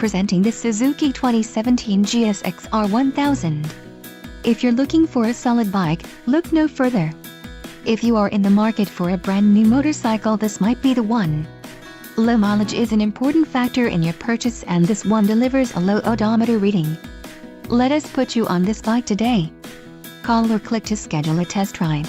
presenting the Suzuki 2017 GSX-R1000. If you're looking for a solid bike, look no further. If you are in the market for a brand new motorcycle, this might be the one. Low mileage is an important factor in your purchase, and this one delivers a low odometer reading. Let us put you on this bike today. Call or click to schedule a test ride.